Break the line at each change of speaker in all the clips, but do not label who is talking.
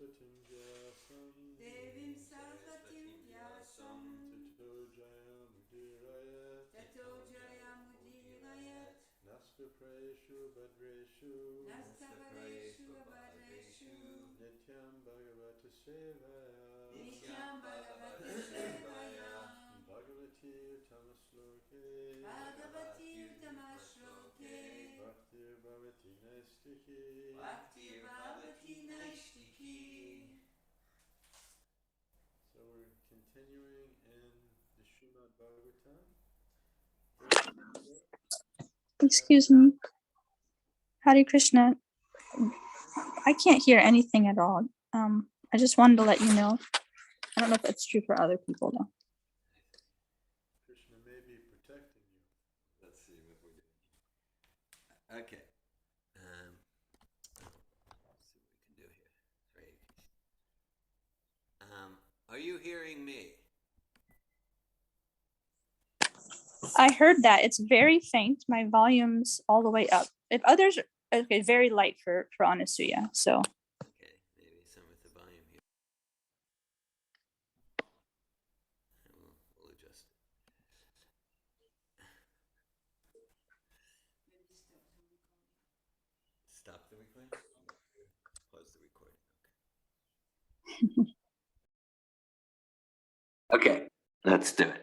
Devim Sarvatim Vyasam Tato Jayamudirayat
Nastapraeshu Badreshu Nityam Bhagavata Sevaya
Nityam Bhagavata Sevaya
Bhagavati Uttamasloke
Bhagavati Uttamasloke
Bhaktir Bhavati Naistiki
Bhaktir Bhavati Naistiki.
So we're continuing in the Srimad Bhagavatam.
Excuse me. Hare Krishna. I can't hear anything at all. I just wanted to let you know. I don't know if that's true for other people though.
Krishna may be protecting you.
Let's see what we do. Okay. Let's see what we can do here. Great. Are you hearing me?
I heard that. It's very faint. My volume's all the way up. If others, okay, very light for Anasuya. So
Okay, maybe some with the volume here. We'll adjust it. Stop the recording? Pause the recording. Okay, let's do it.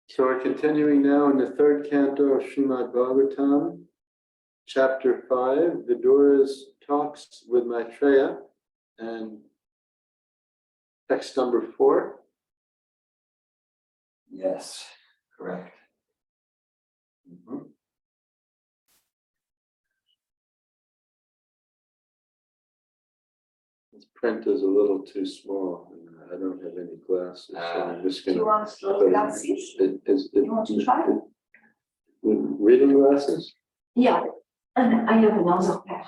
So we're continuing now in the third canto of Srimad Bhagavatam, chapter 5. Viduras talks with Maitreya, and text number 4.
Yes, correct.
This print is a little too small. I don't have any glasses, so I'm just
Do
going
you want glasses?
to.
You want to try?
Reading glasses?
Yeah, and I have another pair.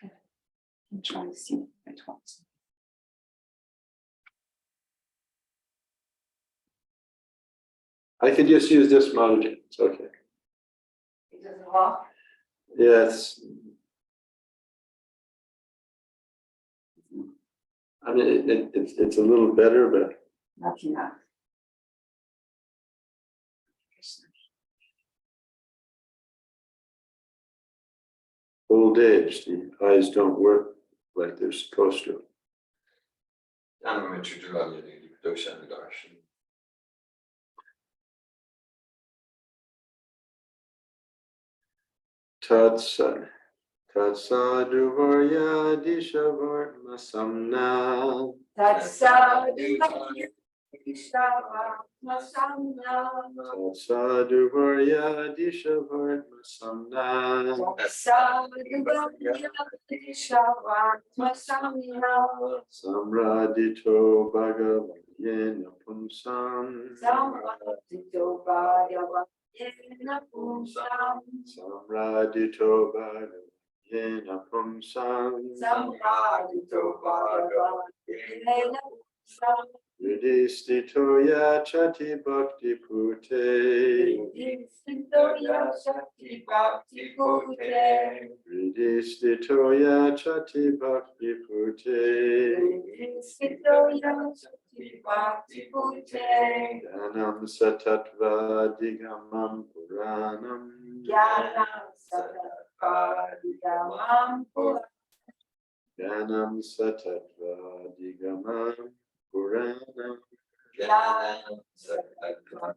I'm trying to see which ones.
I could just use this monitor. It's okay.
It doesn't work.
Yes. I mean, it's a little better, but
Not enough.
old age, the eyes don't work like they're supposed to. Tatsad. Tatsadu Varyadishavar Masamna.
Tatsadu Masamna.
Tatsadu Varyadishavar Masamna. Samradito Bhagavayena Pumsam.
Samradito Bhagavayena Pumsam.
Samradito Bhagavayena Pumsam.
Samradito Bhagavayena Pumsam.
Yudhistito Yachati Bhakti Pute.
Yudhistito Yachati Bhakti Pute.
Yudhistito Yachati Bhakti Pute.
Yudhistito Yachati Bhakti Pute.
Dhanam Satatva Digamam Puranam.
Jnanam Satatva Digamam Puranam.
Dhanam Satatva Digamam Puranam.
Jnanam Satatva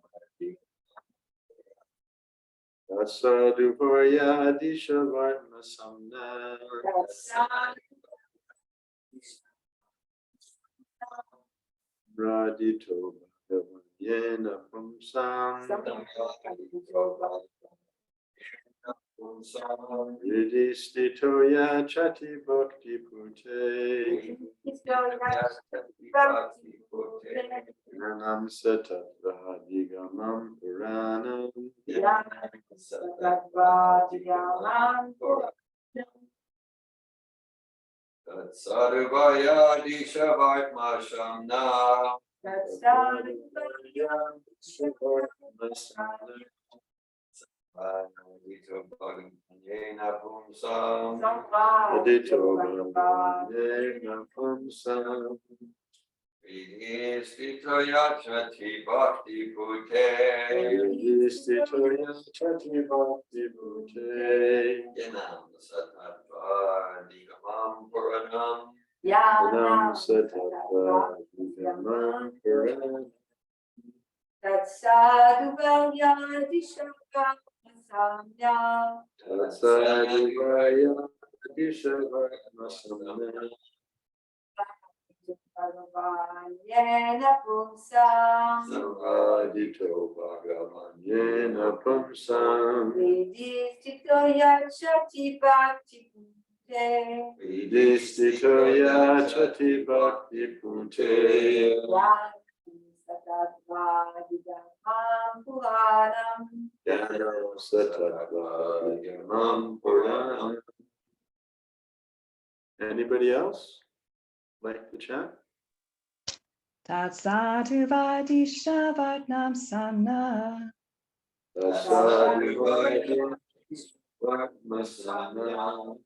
Tatsadu Varyadishavarma Samna. Radito Bhagavayena Pumsam. Yudhistito Yachati Bhakti Pute. Nanam Satatva Digamam Puranam.
Sadhuvaya Dishavarma Shamna. Adito Bhagavanyena Pumsam.
Adito Bhagavanyena Pumsam.
Vidistito Yachati Bhakti Pute.
Vidistito Yachati Bhakti Pute.
Yanam Satatva Nigamam Puranam.
Yanam Satatva Nigamam Puranam.
Tatsadu Valyadi Shaka Samya.
Tatsadivaya Adishavarmasamya.
Bhagavanyena Pumsam.
Adito Bhagavanyena Pumsam.
Vidistito Yachati Bhakti Pute.
Vidistito Yachati Bhakti Pute. Yanam Satatva Nigamam Puranam. Anybody else like the chant?
Tatsadu Vadisha Vatnam Samna.
Tatsadivaya Adishavarmasamya.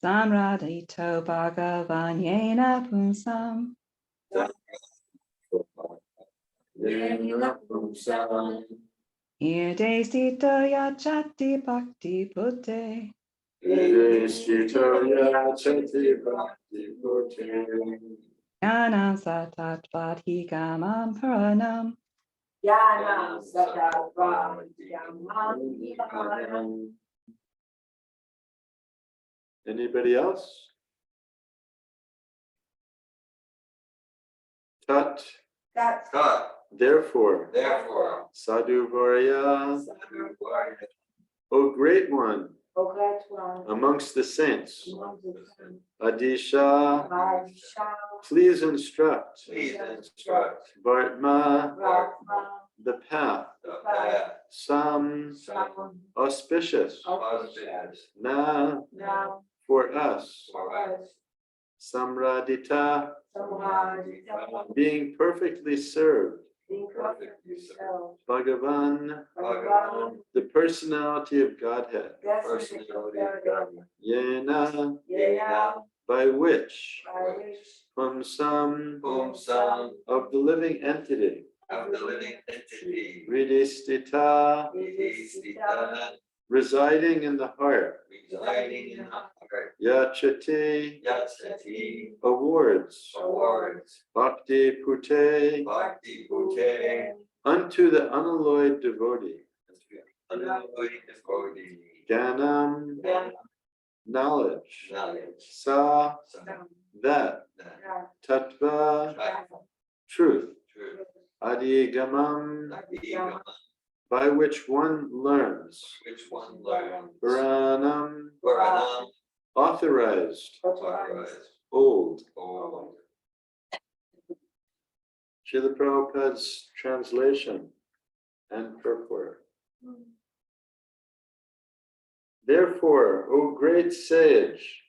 Samradito Bhagavanyena Pumsam.
Yena Pumsam.
Irdestito Yachati Bhakti Pute.
Vidistito Yachati Bhakti Pute.
Yanam Satatvahigamam Puranam.
Yanam Sattva.
Anybody else? Tat, therefore, Sadhu Varya, O great one amongst the saints, Adisha, please instruct, Vartma, the path, some auspicious, na, for us, Samradita, being perfectly served, Bhagavan, the personality of Godhead, Yena, by which, Pumsam, of the living entity, Ridistita, residing in the heart, Yachati, awards, Bhakti Pute, unto the unalloyed devotee, Ganam, knowledge, Sa, that, Tattva, truth, Adigamam, by which one learns, Puranam, authorized, old. Srila Prabhupada's translation and purport. Therefore, O great sage,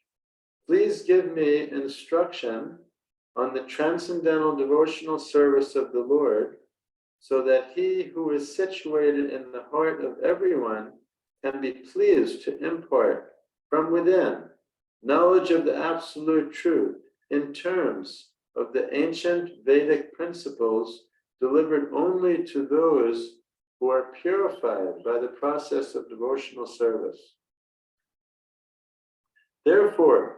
please give me instruction on the transcendental devotional service of the Lord, so that he who is situated in the heart of everyone can be pleased to impart from within knowledge of the absolute truth in terms of the ancient Vedic principles delivered only to those who are purified by the process of devotional service. Therefore,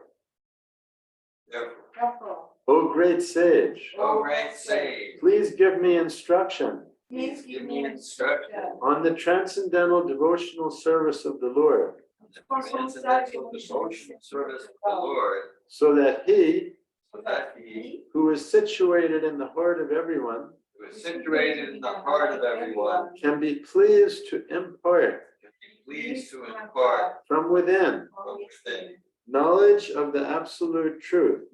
O great sage, please give me instruction on the transcendental devotional service of the Lord, so that he who is situated in the heart of everyone can be pleased to impart from within knowledge of the absolute truth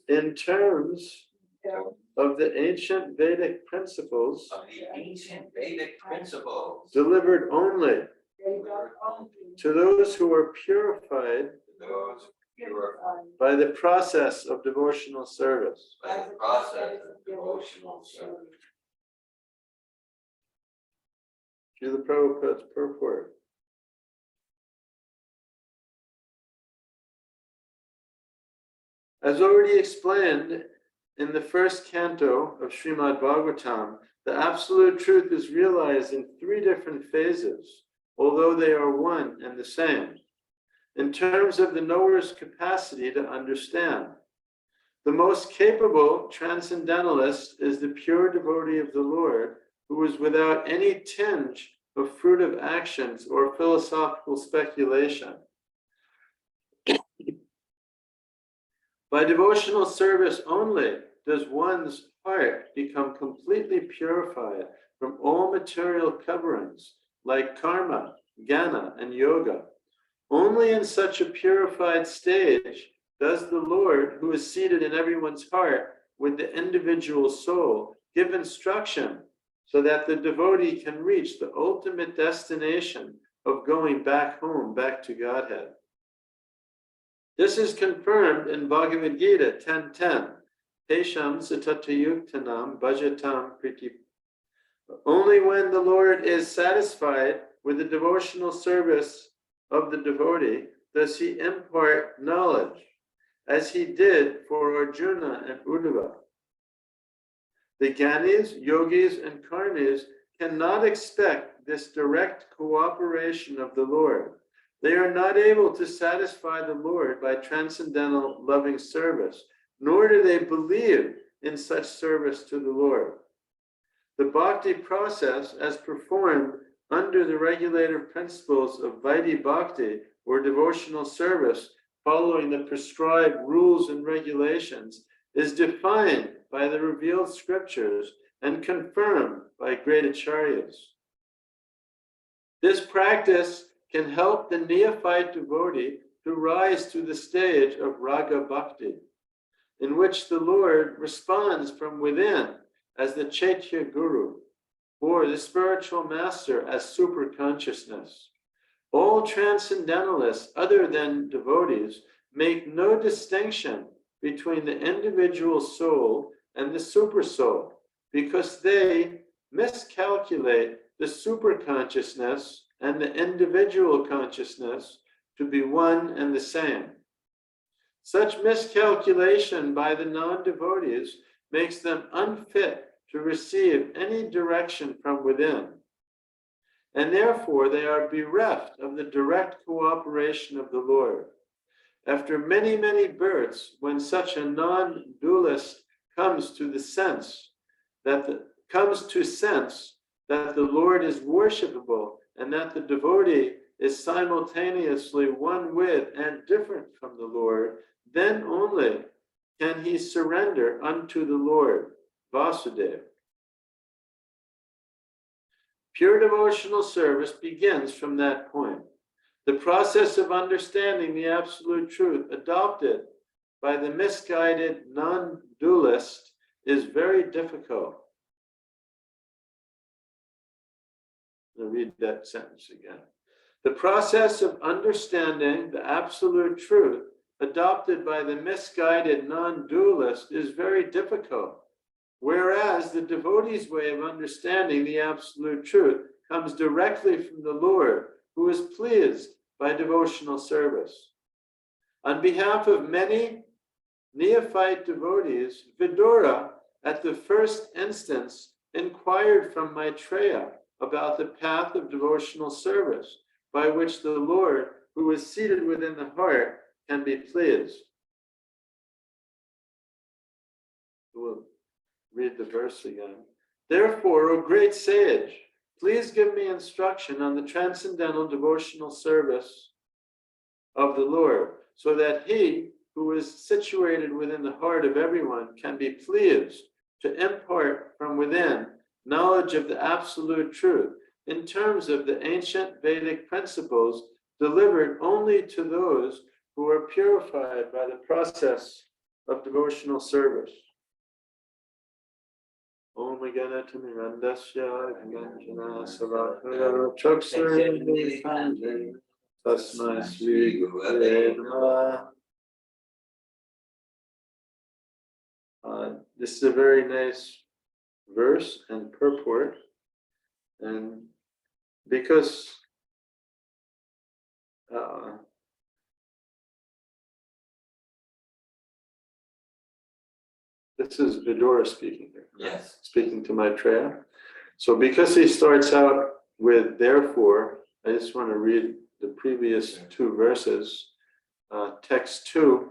in terms of the ancient Vedic principles delivered only to those who are purified by the process of devotional service. Srila Prabhupada's purport. As already explained in the first canto of Srimad Bhagavatam, the absolute truth is realized in three different phases, although they are one and the same, in terms of the knower's capacity to understand. The most capable transcendentalist is the pure devotee of the Lord, who is without any tinge of fruitive actions or philosophical speculation. By devotional service only does one's heart become completely purified from all material coverings like karma, jnana, and yoga. Only in such a purified stage does the Lord, who is seated in everyone's heart with the individual soul, give instruction so that the devotee can reach the ultimate destination of going back home, back to Godhead. This is confirmed in Bhagavad Gita 10:10. Tesham satatayuktanam bhajatam priti. Only when the Lord is satisfied with the devotional service of the devotee does he impart knowledge, as he did for Arjuna and Uddhava. The Gyanis, Yogis, and Karmis cannot expect this direct cooperation of the Lord. They are not able to satisfy the Lord by transcendental loving service, nor do they believe in such service to the Lord. The bhakti process, as performed under the regulative principles of Vaidhi Bhakti, or devotional service, following the prescribed rules and regulations, is defined by the revealed scriptures and confirmed by great acharyas. This practice can help the neophyte devotee to rise to the stage of Raga Bhakti, in which the Lord responds from within as the Chaitya Guru, or the spiritual master as super consciousness. All transcendentalists, other than devotees, make no distinction between the individual soul and the super soul, because they miscalculate the super consciousness and the individual consciousness to be one and the same. Such miscalculation by the non-devotees makes them unfit to receive any direction from within, and therefore they are bereft of the direct cooperation of the Lord. After many, many births, when such a non-dualist comes to sense that the Lord is worshipable and that the devotee is simultaneously one with and different from the Lord, then only can he surrender unto the Lord, Vasudeva. Pure devotional service begins from that point. The process of understanding the absolute truth adopted by the misguided non-dualist is very difficult. I'll read that sentence again. The process of understanding the absolute truth adopted by the misguided non-dualist is very difficult, whereas the devotee's way of understanding the absolute truth comes directly from the Lord, who is pleased by devotional service. On behalf of many neophyte devotees, Vidura, at the first instance, inquired from Maitreya about the path of devotional service, by which the Lord, who is seated within the heart, can be pleased. We'll read the verse again. Therefore, O great sage, please give me instruction on the transcendental devotional service of the Lord, so that he who is situated within the heart of everyone can be pleased to impart from within knowledge of the absolute truth in terms of the ancient Vedic principles delivered only to those who are purified by the process of devotional service. Om Ganatamirandasya Ganjana Savakara Chaksarini Sanjay Tasmai Sri Gurave Namah. This is a very nice verse and purport, and because this is Vidura speaking here. Right?
Yes.
Speaking to Maitreya. So because he starts out with therefore, I just want to read the previous two verses. Text 2.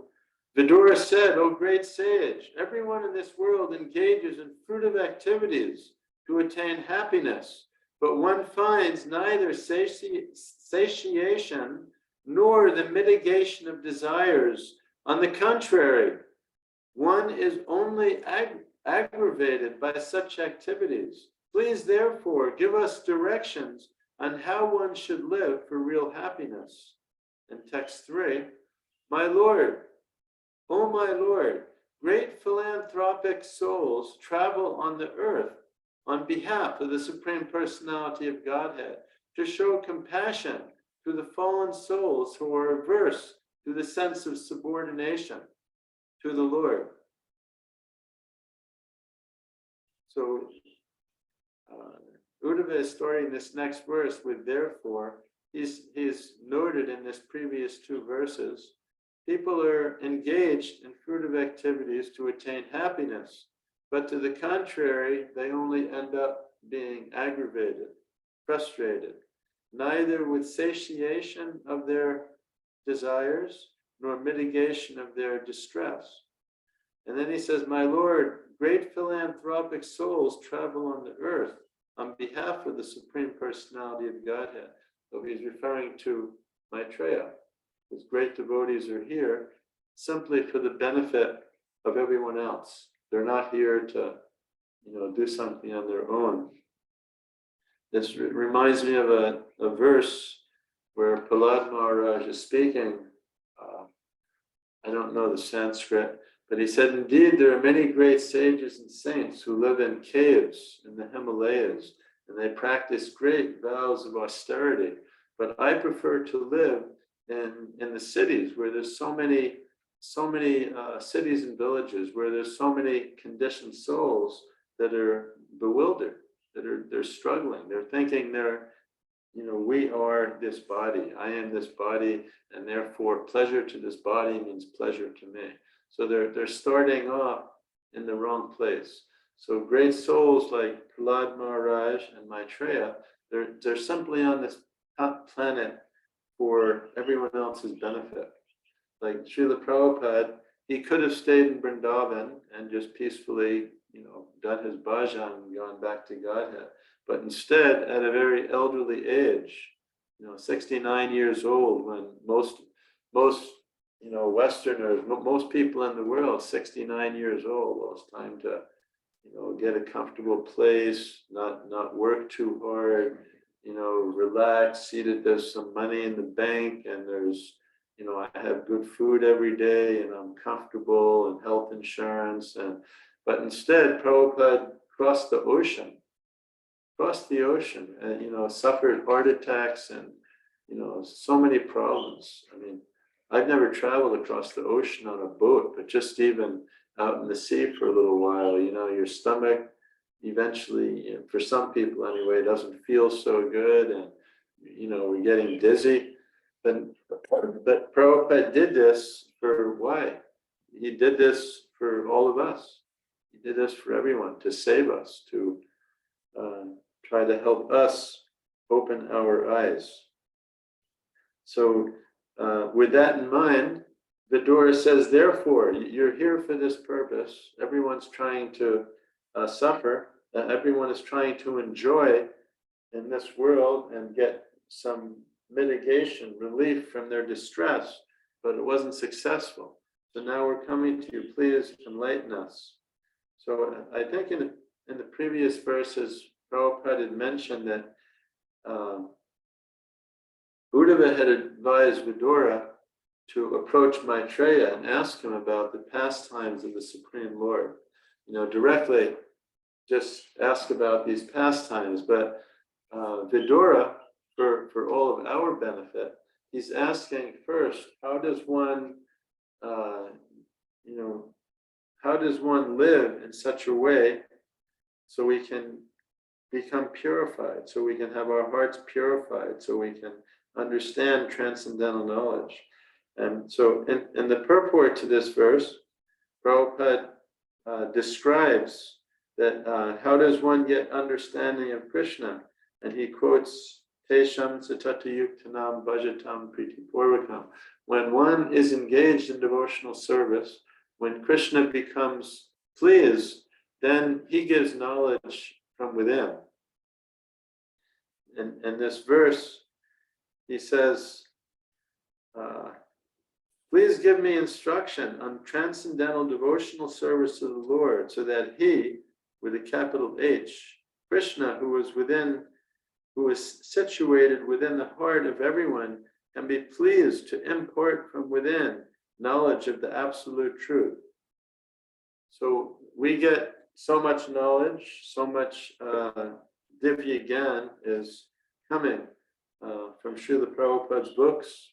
Vidura said, O great sage, everyone in this world engages in fruitive activities to attain happiness, but one finds neither satiation nor the mitigation of desires. On the contrary, one is only aggravated by such activities. Please, therefore, give us directions on how one should live for real happiness. In text 3, my Lord, O my Lord, great philanthropic souls travel on the earth on behalf of the Supreme Personality of Godhead to show compassion to the fallen souls who are averse to the sense of subordination to the Lord. So Uddhava is starting this next verse with therefore. He's noted in this previous two verses, people are engaged in fruitive activities to attain happiness, but to the contrary, they only end up being aggravated, frustrated, neither with satiation of their desires nor mitigation of their distress. And then he says, my Lord, great philanthropic souls travel on the earth on behalf of the Supreme Personality of Godhead. So he's referring to Maitreya. His great devotees are here simply for the benefit of everyone else. They're not here to, do something on their own. This reminds me of a verse where Prahlad Maharaj is speaking. I don't know the Sanskrit, but he said, indeed, there are many great sages and saints who live in caves in the Himalayas, and they practice great vows of austerity. But I prefer to live in the cities where there's so many cities and villages where there's so many conditioned souls that are bewildered, they're struggling. They're thinking we are this body. I am this body, and therefore pleasure to this body means pleasure to me. So they're starting off in the wrong place. So great souls like Prahlad Maharaj and Maitreya, they're simply on this planet for everyone else's benefit. Like Srila Prabhupada, he could have stayed in Vrindavan and just peacefully, done his bhajan and gone back to Godhead. But instead, at a very elderly age, 69 years old, when most Westerners, most people in the world, 69 years old, well, it's time to, get a comfortable place, not work too hard, relax, see that there's some money in the bank and there's, I have good food every day and I'm comfortable and health insurance. But instead, Prabhupada crossed the ocean and, suffered heart attacks and, so many problems. I mean, I've never traveled across the ocean on a boat, but just even out in the sea for a little while, your stomach eventually, for some people anyway, doesn't feel so good and, we're getting dizzy. But Prabhupada did this for why? He did this for all of us. He did this for everyone, to save us, to try to help us open our eyes. So with that in mind, Vidura says, therefore, you're here for this purpose. Everyone's trying to suffer. Everyone is trying to enjoy in this world and get some mitigation, relief from their distress, but it wasn't successful. So now we're coming to you. Please enlighten us. So I think in the previous verses, Prabhupada had mentioned that Uddhava had advised Vidura to approach Maitreya and ask him about the pastimes of the Supreme Lord. Directly just ask about these pastimes, but Vidura, for all of our benefit, he's asking first, how does one live in such a way so we can become purified, so we can have our hearts purified, so we can understand transcendental knowledge. And so in the purport to this verse, Prabhupada describes that how does one get understanding of Krishna? And he quotes Tesham Satatayuktanam Bhajatam Pritipurvakam. When one is engaged in devotional service, when Krishna becomes pleased, then he gives knowledge from within. In this verse, he says, please give me instruction on transcendental devotional service to the Lord, so that he, with a capital H, Krishna, who is situated within the heart of everyone, can be pleased to impart from within knowledge of the absolute truth. So we get so much knowledge, so much Divya Gyan is coming from Srila Prabhupada's books.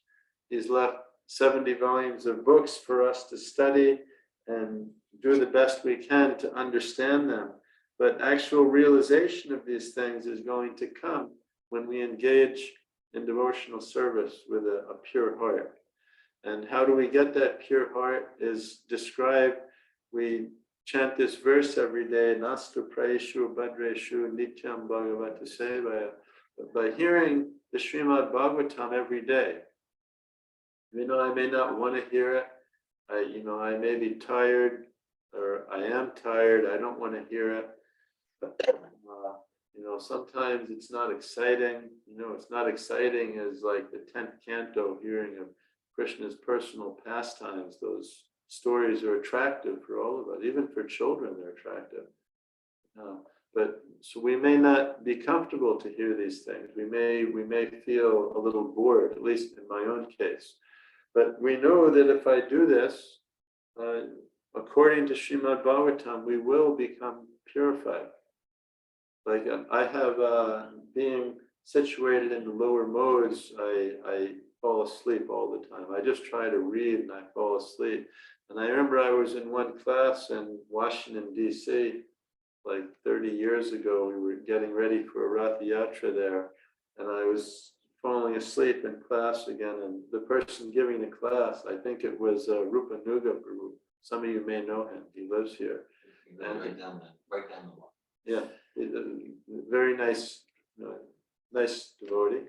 He's left 70 volumes of books for us to study and do the best we can to understand them. But actual realization of these things is going to come when we engage in devotional service with a pure heart. And how do we get that pure heart is described. We chant this verse every day, Nastu Praeshu Bhadreshu Nityam Bhagavata Sevaya, by hearing the Srimad Bhagavatam every day. I may not want to hear it. I may be tired, or I am tired. I don't want to hear it. But, sometimes it's not exciting. It's not exciting as like the 10th canto, hearing of Krishna's personal pastimes. Those stories are attractive for all of us, even for children, they're attractive. But so we may not be comfortable to hear these things. We may feel a little bored, at least in my own case. But we know that if I do this, according to Srimad Bhagavatam, we will become purified. Like I have, being situated in the lower modes, I fall asleep all the time. I just try to read and I fall asleep. And I remember I was in one class in Washington, D.C., like 30 years ago. We were getting ready for a Rath Yatra there, and I was falling asleep in class again. And the person giving the class, I think it was Rupa Nuga Prabhu. Some of you may know him. He lives here.
Right down the wall.
Yeah, very nice, nice devotee.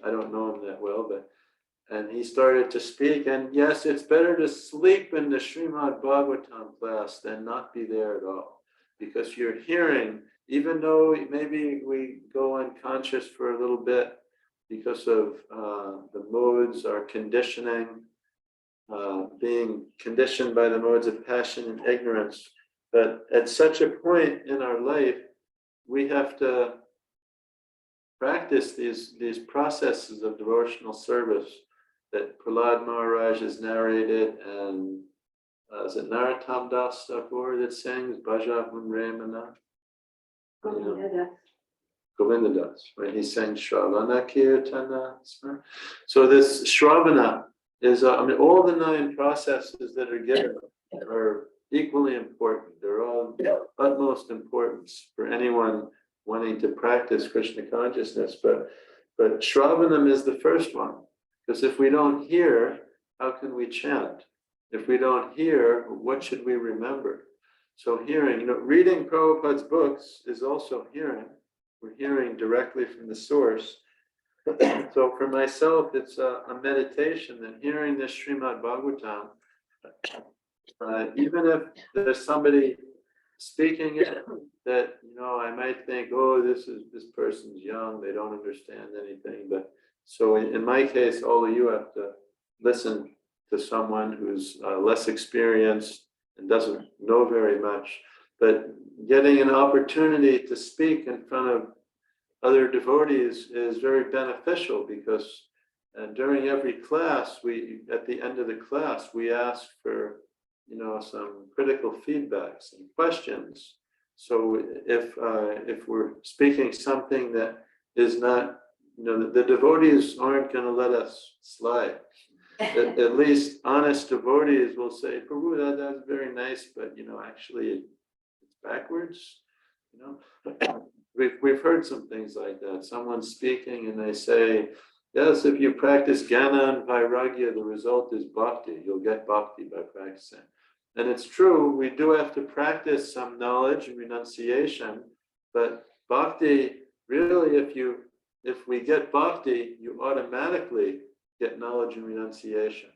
I don't know him that well, but. And he started to speak, and yes, it's better to sleep in the Srimad Bhagavatam class than not be there at all. Because you're hearing, even though maybe we go unconscious for a little bit because of the modes, our conditioning, being conditioned by the modes of passion and ignorance. But at such a point in our life, we have to practice these processes of devotional service that Prahlad Maharaj has narrated, and is it Narottam Das Thakur that sings Bhaja Hun Ramana? Govinda Das, right? He sang Shravana Kirtana. So this Shravana is, all the 9 processes that are given are equally important. They're all utmost importance for anyone wanting to practice Krishna consciousness. But Shravanam is the first one. Because if we don't hear, how can we chant? If we don't hear, what should we remember? So hearing, reading Prabhupada's books is also hearing. We're hearing directly from the source. So for myself, it's a meditation that hearing this Srimad Bhagavatam, even if there's somebody speaking it that, I might think, oh, this person's young, they don't understand anything. But so in my case, all of you have to listen to someone who's less experienced and doesn't know very much. But getting an opportunity to speak in front of other devotees is very beneficial, because during every class, at the end of the class, we ask for some critical feedback, some questions. So if we're speaking something that is not, the devotees aren't going to let us slide. At least honest devotees will say, Prabhu, that's very nice, but actually it's backwards. we've heard some things like that. Someone's speaking and they say, yes, if you practice Jnana and Vairagya, the result is bhakti. You'll get bhakti by practicing. And it's true, we do have to practice some knowledge and renunciation, but bhakti, really, if we get bhakti, you automatically get knowledge and renunciation.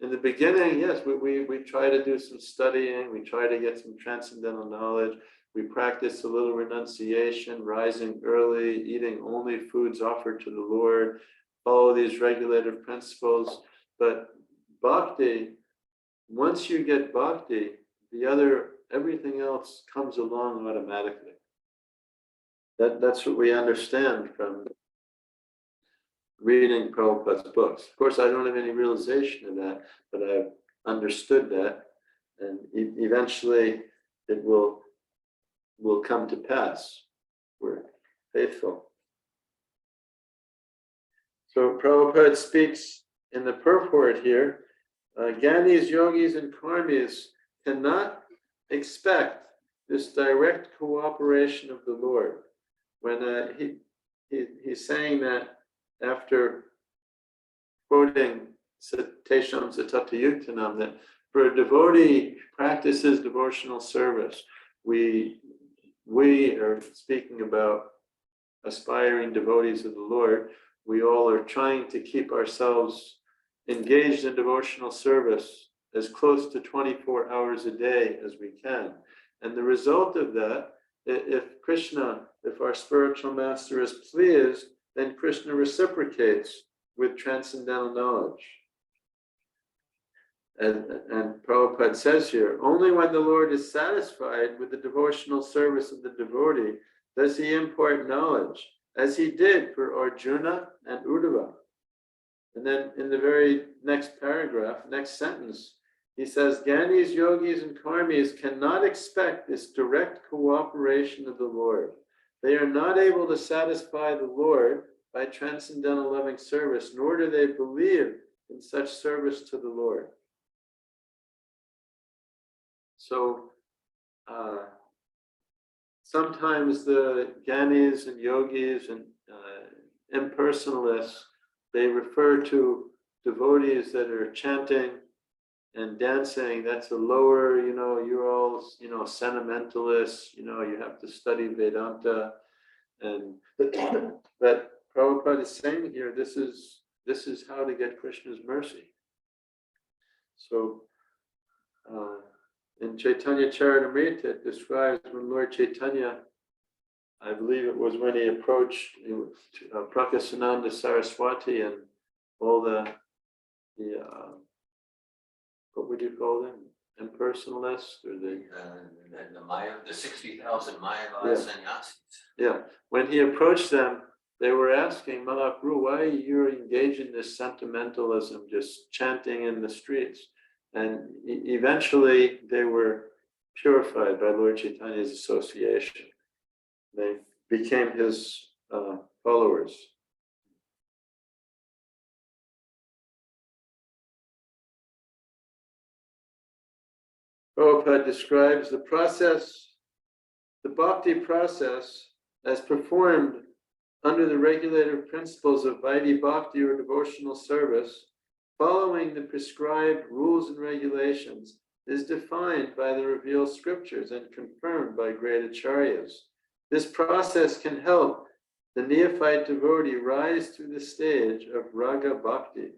In the beginning, yes, we try to do some studying, we try to get some transcendental knowledge, we practice a little renunciation, rising early, eating only foods offered to the Lord, follow these regulative principles. But bhakti, once you get bhakti, everything else comes along automatically. That's what we understand from reading Prabhupada's books. Of course, I don't have any realization of that, but I've understood that, and eventually it will come to pass. We're faithful. So Prabhupada speaks in the purport here, Gyanis, yogis, and karmis cannot expect this direct cooperation of the Lord. When he's saying that after quoting Tesham Satata Yuktanam, that for a devotee who practices devotional service, we are speaking about aspiring devotees of the Lord. We all are trying to keep ourselves engaged in devotional service as close to 24 hours a day as we can. And the result of that, if our spiritual master is pleased, then Krishna reciprocates with transcendental knowledge. And Prabhupada says here, only when the Lord is satisfied with the devotional service of the devotee does he impart knowledge, as he did for Arjuna and Uddhava. And then in the very next paragraph, next sentence, he says, Gyanis, yogis, and karmis cannot expect this direct cooperation of the Lord. They are not able to satisfy the Lord by transcendental loving service, nor do they believe in such service to the Lord. So sometimes the Gyanis and yogis and impersonalists, they refer to devotees that are chanting and dancing. That's a lower, you're all, sentimentalists, you have to study Vedanta. And but Prabhupada is saying here, this is how to get Krishna's mercy. So in Chaitanya Charitamrita, it describes when Lord Chaitanya, I believe it was when he approached Prakasananda Saraswati and all the what would you call them? Impersonalists or the
Maya, the 60,000 Mayavad
Yeah.
sannyasis.
Yeah, when he approached them, they were asking, Mahaprabhu, why you're engaged in this sentimentalism, just chanting in the streets? And eventually they were purified by Lord Chaitanya's association. They became his followers. Prabhupada describes the process, the bhakti process, as performed under the regulative principles of Vaidhi Bhakti or devotional service, following the prescribed rules and regulations, is defined by the revealed scriptures and confirmed by great acharyas. This process can help the neophyte devotee rise to the stage of raga bhakti,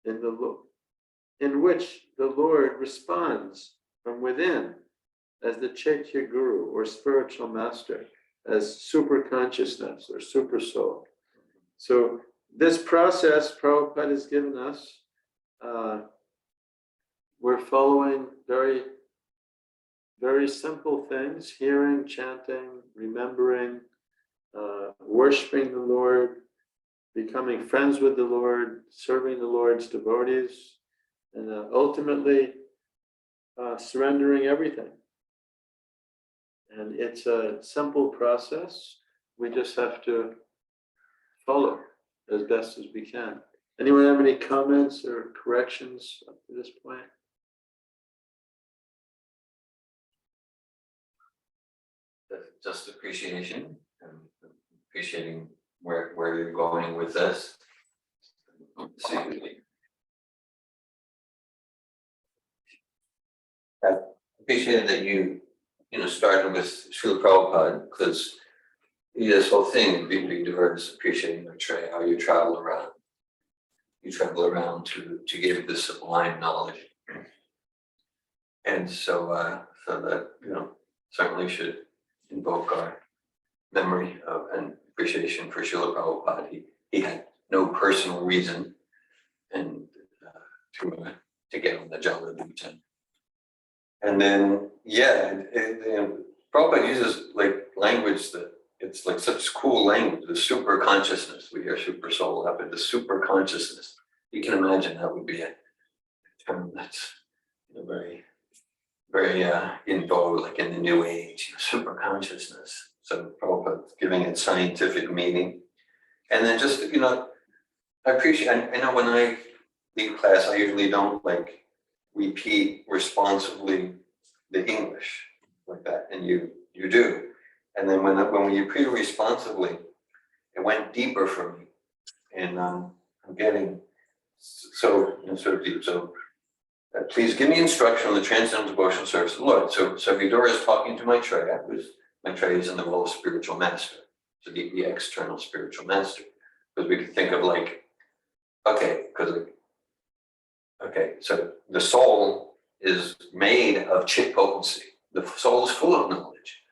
in which the Lord responds from within as the Chaitya Guru or spiritual master, as super consciousness or super soul. So this process Prabhupada has given us, we're following very, very simple things: hearing, chanting, remembering, worshiping the Lord, becoming friends with the Lord, serving the Lord's devotees, and ultimately surrendering everything. And it's a simple process. We just have to follow as best as we can. Anyone have any comments or corrections up to this point?
Just appreciation and appreciating where you're going with this. Let's see. I appreciated that you started with Srila Prabhupada, because this whole thing, being diverse, appreciating Maitreya, how you travel around. You travel around to give this sublime knowledge. And so that, certainly should invoke our memory of and appreciation for Srila Prabhupada. He had no personal reason and to get on the Jala. And then, Prabhupada uses like language that it's like such cool language, the super consciousness. We hear super soul up, but the super consciousness. You can imagine that would be a term that's very, very in vogue, like in the New Age, super consciousness. So Prabhupada's giving it scientific meaning. And then just, I appreciate, I know when I lead class, I usually don't like repeat responsibly the English like that, and you do. And then when we repeat responsibly, it went deeper for me, and I'm getting so deep. So please give me instruction on the transcendental devotional service of the Lord. So Vidura is talking to Maitreya, Maitreya is in the role of spiritual master, so the external spiritual master, because we could think of like, so the soul is made of chit potency. The soul is full of knowledge.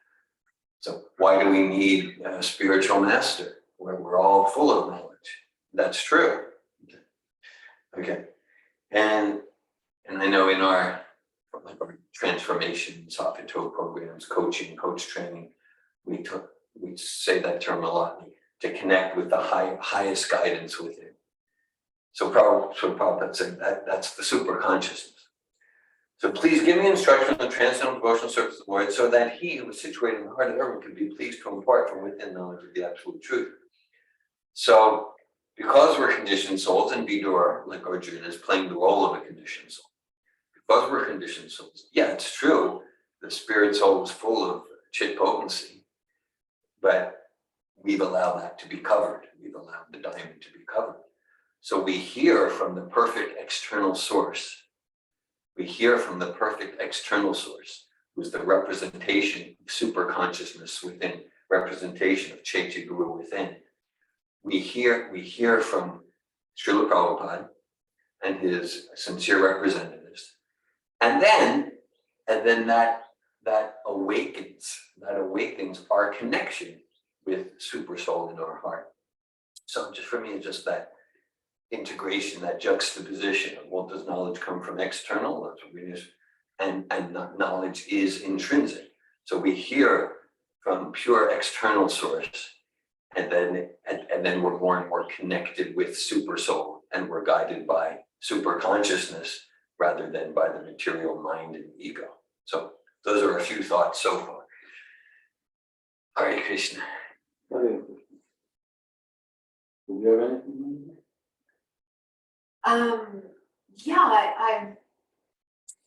So why do we need a spiritual master where we're all full of knowledge? That's true. Okay. And I know in our transformation, Sofitel programs, coaching, coach training, we say that term a lot, to connect with the highest guidance within. So Prabhupada saying that's the super consciousness. So please give me instruction on the transcendental devotional service of the Lord, so that he who is situated in the heart of everyone can be pleased to impart from within knowledge of the absolute truth. So because we're conditioned souls, and Vidura, like Arjuna, is playing the role of a conditioned soul. Because we're conditioned souls, it's true, the spirit soul is full of chit potency, but we've allowed that to be covered. We've allowed the diamond to be covered. So we hear from the perfect external source. We hear from the perfect external source, who's the representation of super consciousness within, representation of Chaitya Guru within. We hear from Srila Prabhupada and his sincere representatives. And then that awakens our connection with super soul in our heart. So just for me, it's just that integration, that juxtaposition of, well, does knowledge come from external? That's what we just, and knowledge is intrinsic. So we hear from pure external source, and then we're more and more connected with super soul, and we're guided by super consciousness rather than by the material mind and ego. So those are a few thoughts so far. Hare Krishna.
Do you have anything?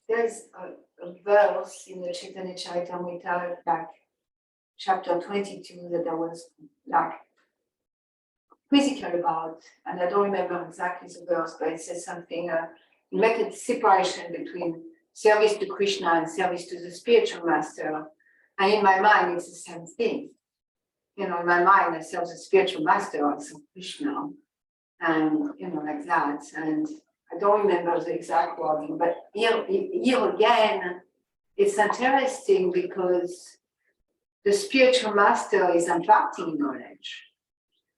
There's a verse in the Chaitanya Charitamrita, like chapter 22, that I was like quizzical about, and I don't remember exactly the verse, but it says something, you make a separation between service to Krishna and service to the spiritual master. And in my mind, it's the same thing. In my mind, I serve the spiritual master, I serve Krishna, and like that. And I don't remember the exact wording, but here again, it's interesting because the spiritual master is imparting knowledge.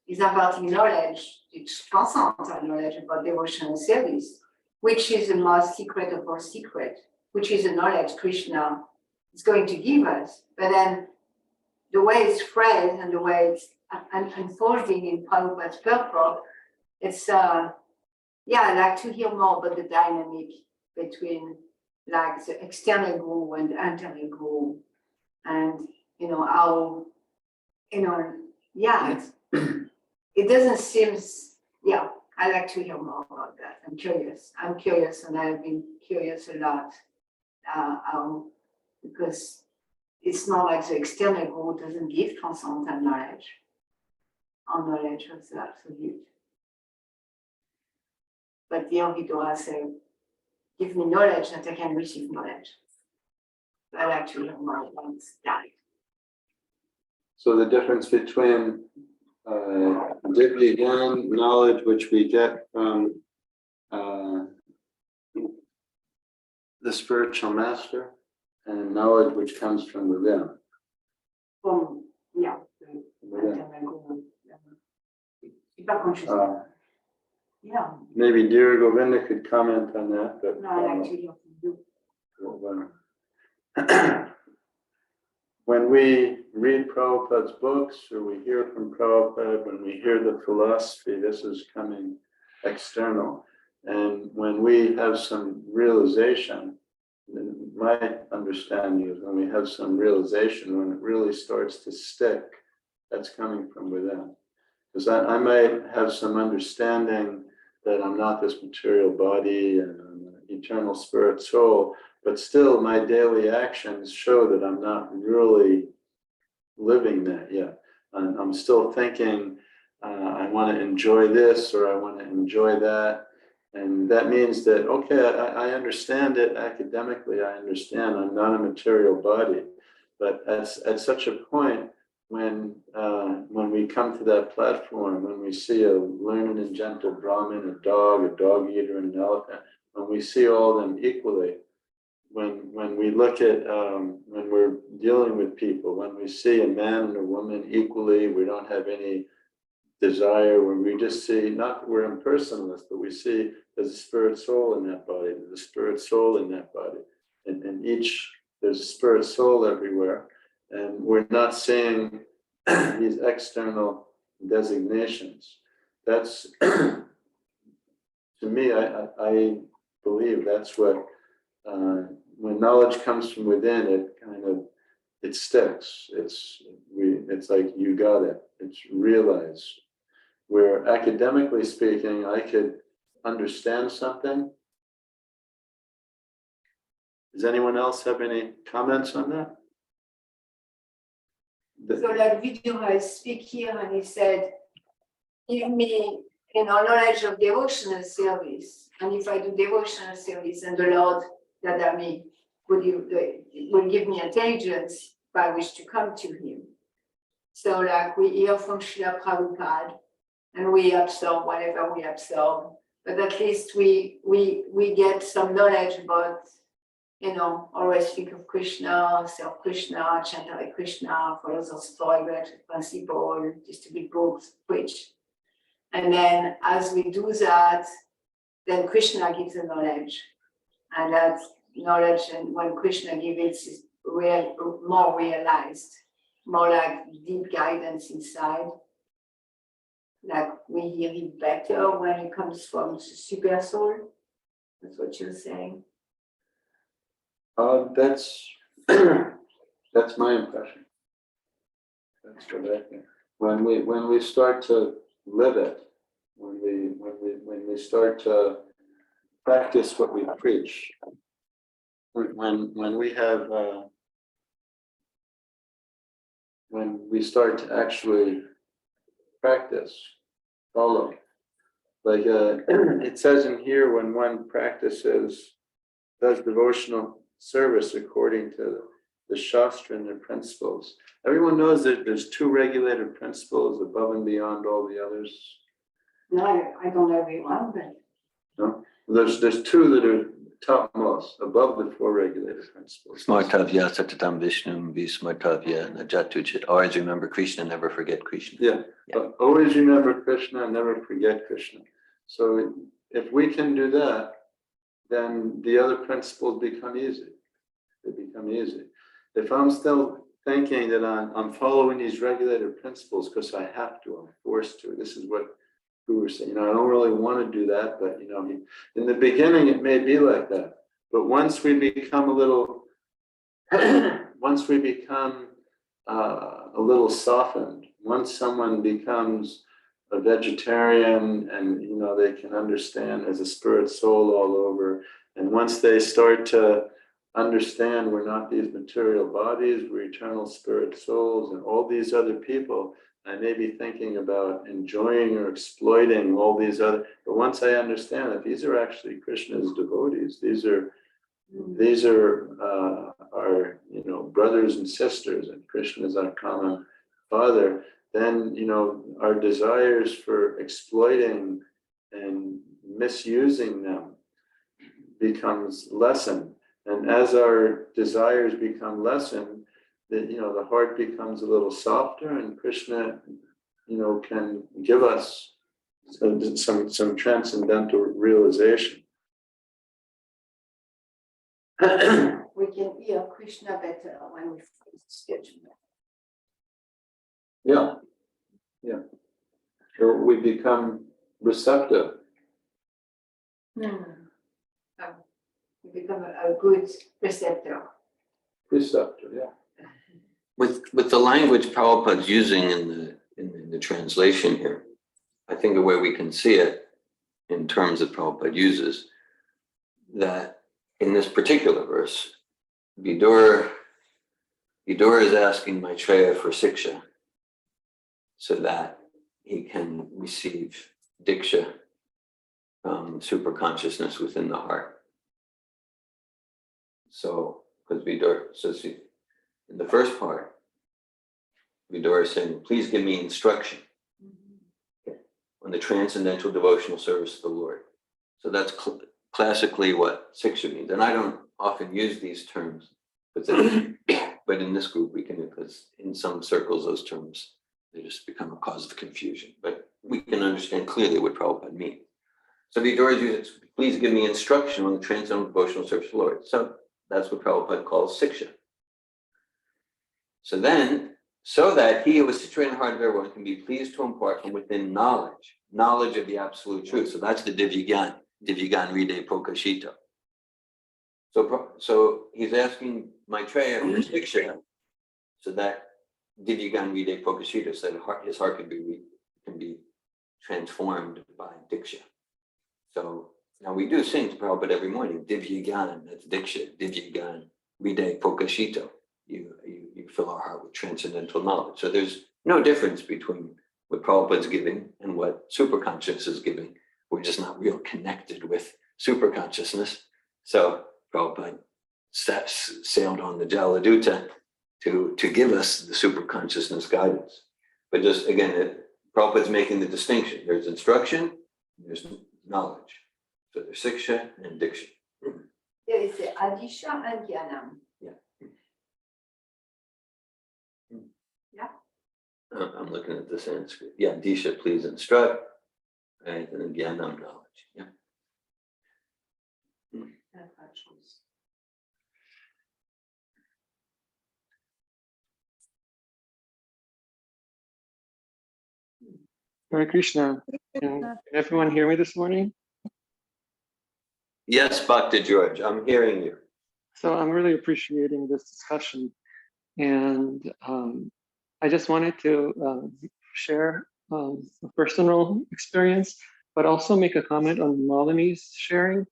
He's imparting knowledge, it's transcendental knowledge about devotion and service, which is the most secret of all secret, which is the knowledge Krishna is going to give us. But then the way it's phrased and the way it's unfolding in Prabhupada's purport, it's I'd like to hear more about the dynamic between like the external guru and the internal guru, and how it doesn't seem. I'd like to hear more about that. I'm curious, and I've been curious a lot, because it's not like the external guru doesn't give transcendental knowledge. our knowledge of the absolute. But the Yogi-Dora said, give me knowledge that I can receive knowledge. That actually my once died.
So the difference between Divya Gyan, knowledge which we get from the spiritual master, and knowledge which comes from within.
From, yeah.
Within.
Super conscious. Yeah.
Maybe dear Govinda could comment on that, but
No, I actually often do.
When we read Prabhupada's books, or we hear from Prabhupada, when we hear the philosophy, this is coming external. And when we have some realization, my understanding is when we have some realization, when it really starts to stick, that's coming from within. Because I might have some understanding that I'm not this material body and I'm an eternal spirit soul, but still my daily actions show that I'm not really living that yet. I'm still thinking, I want to enjoy this or I want to enjoy that. And that means that, okay, I understand it academically, I understand I'm not a material body. But at such a point, when we come to that platform, when we see a learned and gentle Brahmin, a dog eater, and an elephant, when we see all of them equally, when we look at, when we're dealing with people, when we see a man and a woman equally, we don't have any desire, when we just see, not that we're impersonalists, but we see there's a spirit soul in that body, there's a spirit soul in that body. And each, there's a spirit soul everywhere. And we're not seeing these external designations. That's, to me, I believe that's what, when knowledge comes from within, it sticks. It's like you got it. It's realized. Where academically speaking, I could understand something. Does anyone else have any comments on that?
So like Vidura speak here and he said, give me knowledge of devotional service. And if I do devotional service and the Lord Dadami will give me intelligence by which to come to him. So like we hear from Srila Prabhupada and we absorb whatever we absorb, but at least we get some knowledge about, always think of Krishna, serve Krishna, chant Hare Krishna, follow those four regulated principles, distribute books, preach. And then as we do that, then Krishna gives the knowledge. And that knowledge, and when Krishna gives it, is more realized, more like deep guidance inside. Like we hear it better when it comes from the super soul. That's what you're saying.
That's that's my impression. That's what I think. When we start to live it, when we start to practice what we preach, when we have when we start to actually practice, follow, like it says in here, when one does devotional service according to the Shastra and their principles. Everyone knows that there's two regulated principles above and beyond all the others.
No, I don't know everyone, but
No, there's two that are topmost above the four regulated principles.
Smartavya Satatam Vishnum Vismartavya Najatuchit. Always remember Krishna, never forget Krishna.
Yeah, but always remember Krishna and never forget Krishna. So if we can do that, then the other principles become easy. They become easy. If I'm still thinking that I'm following these regulated principles because I have to, I'm forced to. This is what Guru was saying. I don't really want to do that, but in the beginning it may be like that. But once we become a little softened, once someone becomes a vegetarian and they can understand there's a spirit soul all over, and once they start to understand we're not these material bodies, we're eternal spirit souls, and all these other people, I may be thinking about enjoying or exploiting all these other, but once I understand that these are actually Krishna's devotees, these are our, you know, brothers and sisters, and Krishna is our common father, then, you know, our desires for exploiting and misusing them becomes lessened. And as our desires become lessened, that, you know, the heart becomes a little softer, and Krishna, you know, can give us some transcendental realization.
We can hear Krishna better when we face spiritual.
Yeah, yeah. Or we become receptive.
We become a good receptor.
Receptive, yeah.
With the language Prabhupada's using in the translation here, I think the way we can see it in terms that Prabhupada uses, that in this particular verse, Vidur is asking Maitreya for siksha so that he can receive diksha, super consciousness within the heart. So, because Vidur says in the first part, Vidur is saying, please give me instruction on the transcendental devotional service to the Lord. So that's classically what siksha means. And I don't often use these terms, but in this group we can, because in some circles those terms, they just become a cause of confusion. But we can understand clearly what Prabhupada means. So Vidur uses, please give me instruction on the transcendental devotional service to the Lord. So that's what Prabhupada calls siksha. So then, so that he who is situated in the heart of everyone can be pleased to impart from within knowledge of the absolute truth. So that's the Divyagan Ride Pokashito. So he's asking Maitreya for siksha so that Divyagan Ride Pokashito, so that his heart can be transformed by diksha. So now we do sing to Prabhupada every morning, Divyagan, that's diksha, Divyagan Ride Pokashito. You fill our heart with transcendental knowledge. So there's no difference between what Prabhupada's giving and what superconscious is giving. We're just not real connected with superconsciousness. So Prabhupada sailed on the Jaladuta to give us the superconsciousness guidance. But just again, Prabhupada's making the distinction. There's instruction, there's knowledge. So there's siksha and diksha.
There is the adisha and jnanam.
I'm looking at the Sanskrit. Yeah, Disha, please instruct. Right, and then Jnanam, knowledge. Yeah.
Hare Krishna. Can everyone hear me this morning?
Yes, Bhakta George, I'm hearing you.
So I'm really appreciating this discussion. And I just wanted to share a personal experience, but also make a comment on Malini's sharing.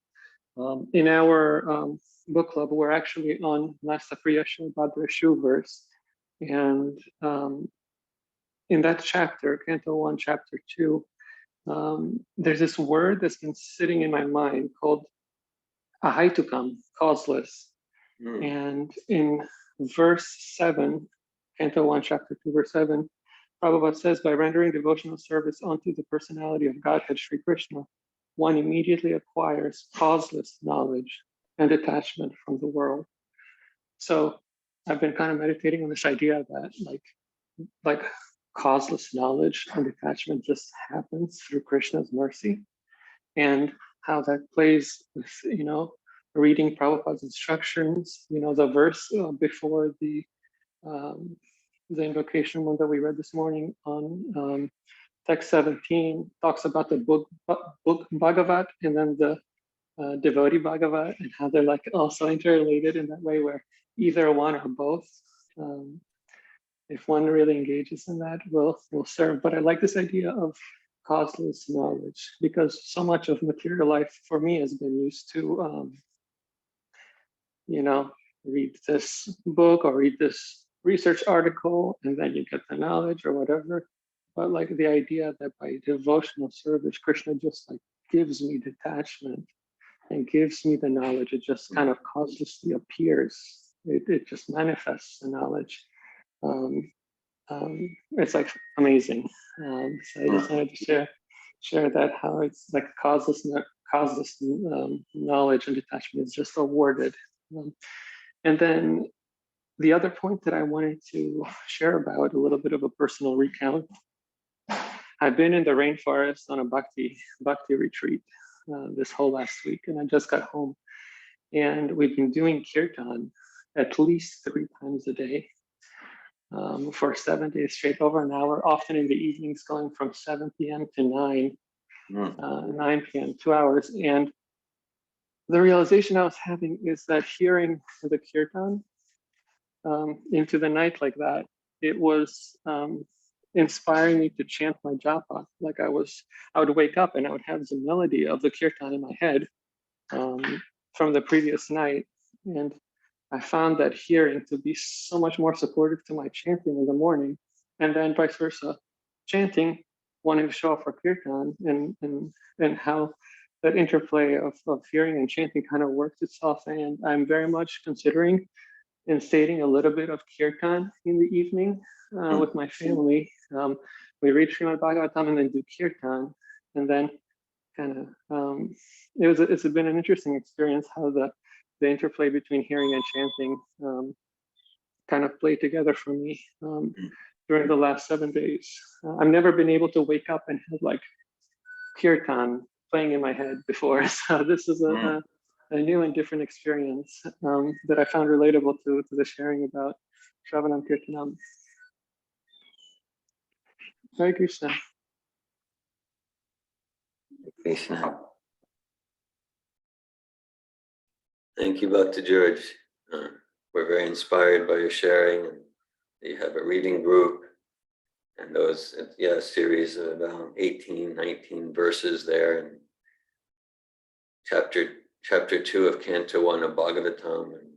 In our book club, we're actually on Nasapriya Bhadra Shu verse. And in that chapter, Canto 1, Chapter 2, there's this word that's been sitting in my mind called ahaitukam, causeless. And in verse 7, Canto 1, Chapter 2, verse 7, Prabhupada says, by rendering devotional service unto the personality of Godhead, Sri Krishna, one immediately acquires causeless knowledge and detachment from the world. So I've been kind of meditating on this idea that like causeless knowledge and detachment just happens through Krishna's mercy, and how that plays with, you know, reading Prabhupada's instructions, you know, the verse before the invocation one that we read this morning on text 17 talks about the book Bhagavat and then the devotee Bhagavat, and how they're like also interrelated in that way where either one or both, if one really engages in that, will serve. But I like this idea of causeless knowledge, because so much of material life for me has been used to read this book or read this research article and then you get the knowledge or whatever. But like the idea that by devotional service, Krishna just like gives me detachment and gives me the knowledge. It just kind of causelessly appears. It just manifests the knowledge. It's like amazing. So I just wanted to share that, how it's like causeless knowledge and detachment is just awarded. And then the other point that I wanted to share about, a little bit of a personal recount. I've been in the rainforest on a bhakti retreat this whole last week, and I just got home. And we've been doing kirtan at least 3 times a day for 7 days straight, over an hour, often in the evenings, going from 7 p.m. to 9 p.m., 2 hours. And the realization I was having is that hearing the kirtan into the night like that, it was inspiring me to chant my japa. Like I would wake up and I would have the melody of the kirtan in my head from the previous night. And I found that hearing to be so much more supportive to my chanting in the morning, and then vice versa, chanting, wanting to show up for kirtan, and how that interplay of hearing and chanting kind of works itself. And I'm very much considering instating a little bit of kirtan in the evening with my family. We read Srimad Bhagavatam and then do kirtan, and then kind of it's been an interesting experience how the interplay between hearing and chanting kind of played together for me during the last 7 days. I've never been able to wake up and have like kirtan playing in my head before, so this is a new and different experience that I found relatable to the sharing about Shravanam Kirtanam. Hare Krishna.
Krishna. Thank you, Dr. George. We're very inspired by your sharing, and you have a reading group, and those, a series of 18, 19 verses there, and chapter 2 of Canto 1 of Bhagavatam, and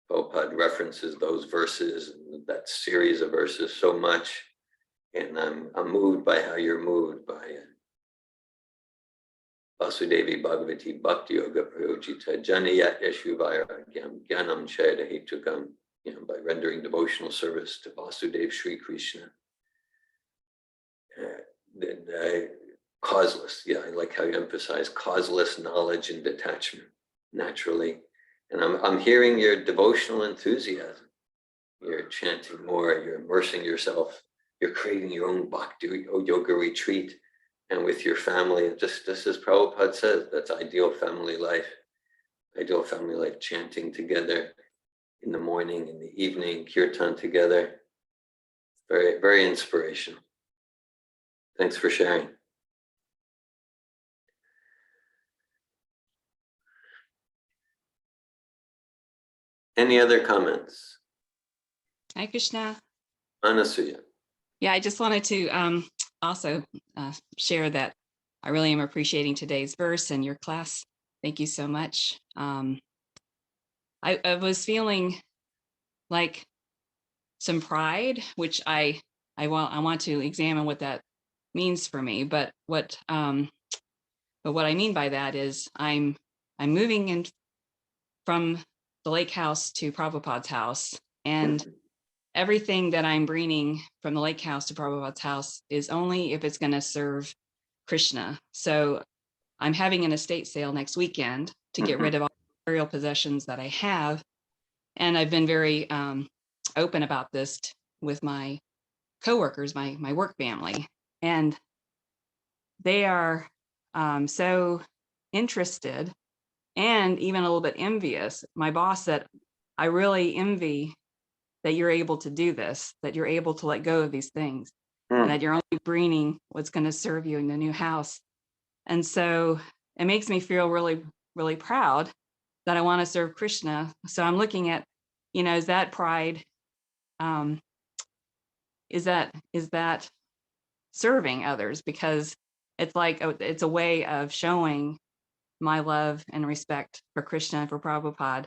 Prabhupada references those verses, and that series of verses so much, and I'm moved by how you're moved by Vasudevi Bhagavati Bhakti Yoga Prayojita Janayat Yeshuvaya Gyanam Chayada Hetukam, by rendering devotional service to Vasudev Sri Krishna. Causeless, I like how you emphasize causeless knowledge and detachment naturally. And I'm hearing your devotional enthusiasm. You're chanting more, you're immersing yourself, you're creating your own Bhakti Yoga retreat. And with your family, just as Prabhupada says, that's ideal family life. Ideal family life, chanting together in the morning, in the evening, kirtan together. Very, very inspirational. Thanks for sharing. Any other comments?
Hi, Krishna.
Anasuya.
Yeah, I just wanted to also share that I really am appreciating today's verse and your class. Thank you so much. I was feeling like some pride, which I want to examine what that means for me. But what I mean by that is I'm moving in from the lake house to Prabhupada's house, and everything that I'm bringing from the lake house to Prabhupada's house is only if it's going to serve Krishna. So I'm having an estate sale next weekend to get rid of all the material possessions that I have. And I've been very open about this with my coworkers, my work family. And they are so interested and even a little bit envious. My boss said, I really envy that you're able to do this, that you're able to let go of these things, and that you're only bringing what's going to serve you in the new house. And so it makes me feel really, really proud that I want to serve Krishna. So I'm looking at, is that pride? Is that serving others? Because it's like, it's a way of showing my love and respect for Krishna and for Prabhupada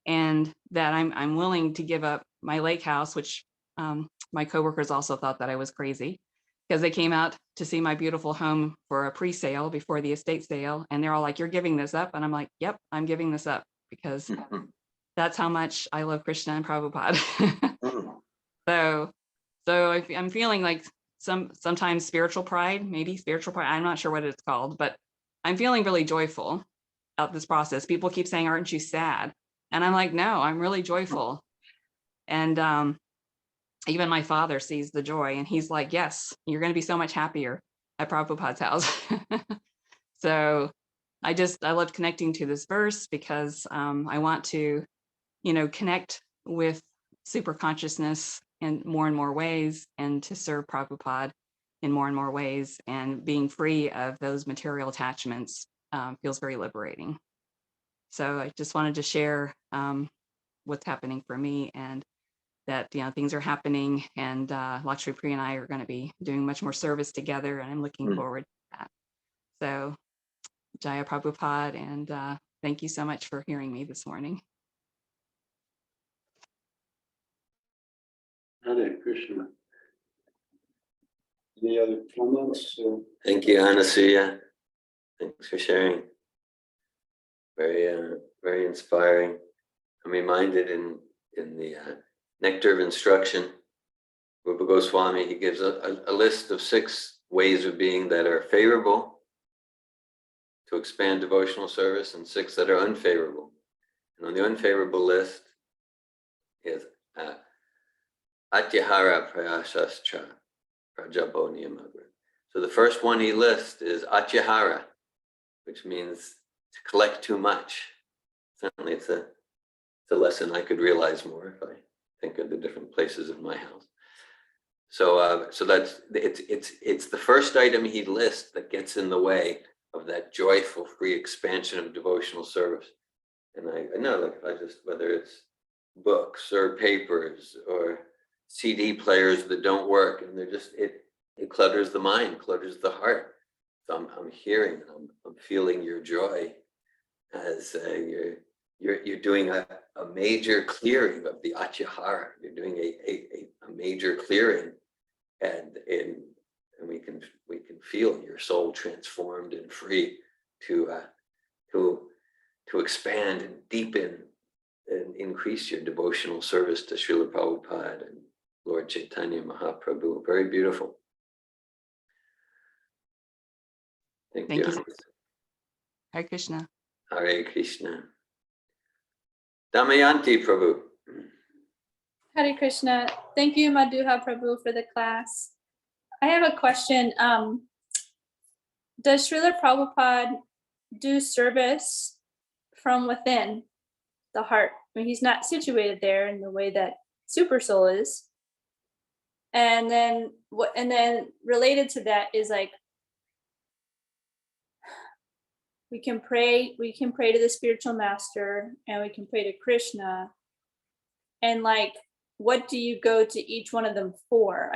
and that I'm willing to give up my lake house, which my coworkers also thought that I was crazy because they came out to see my beautiful home for a pre-sale before the estate sale. And they're all like, "You're giving this up?" And I'm like, "Yep, I'm giving this up because that's how much I love Krishna and Prabhupada." So I'm feeling like sometimes spiritual pride, maybe spiritual pride. I'm not sure what it's called, but I'm feeling really joyful about this process. People keep saying, "Aren't you sad?" And I'm like, "No, I'm really joyful." And even my father sees the joy and he's like, "Yes, you're going to be so much happier at Prabhupada's house." So I love connecting to this verse because I want to, connect with super consciousness in more and more ways and to serve Prabhupada in more and more ways, and being free of those material attachments feels very liberating. So I just wanted to share what's happening for me, and that things are happening, and Lakshmi Priya and I are going to be doing much more service together, and I'm looking forward to that. So Jaya Prabhupada, and thank you so much for hearing me this morning.
Hare Krishna. Any other comments?
Thank you, Anasuya. Thanks for sharing. Very inspiring. I'm reminded in the Nectar of Instruction, Rupa Goswami, he gives a list of 6 ways of being that are favorable to expand devotional service, and 6 that are unfavorable. And on the unfavorable list is Atyahara Prayasastra Prajabo Niyamagra. So the first one he lists is Atyahara, which means to collect too much. Certainly it's a lesson I could realize more if I think of the different places in my house. So that's it's the first item he lists that gets in the way of that joyful free expansion of devotional service. And I know, like, if I just, whether it's books or papers or CD players that don't work, and they're just, it clutters the mind, clutters the heart. So I'm hearing, I'm feeling your joy as you're doing a major clearing of the Atyahara. You're doing a major clearing, and we can feel your soul transformed and free to expand and deepen and increase your devotional service to Srila Prabhupada and Lord Chaitanya Mahaprabhu. Very beautiful. Thank you.
Hare Krishna.
Hare Krishna. Damayanti Prabhu.
Hare Krishna. Thank you, Madhuha Prabhu, for the class. I have a question. Does Srila Prabhupada do service from within the heart? I mean, he's not situated there in the way that Super Soul is. And then related to that is, like, we can pray to the spiritual master, and we can pray to Krishna. And, like, what do you go to each one of them for?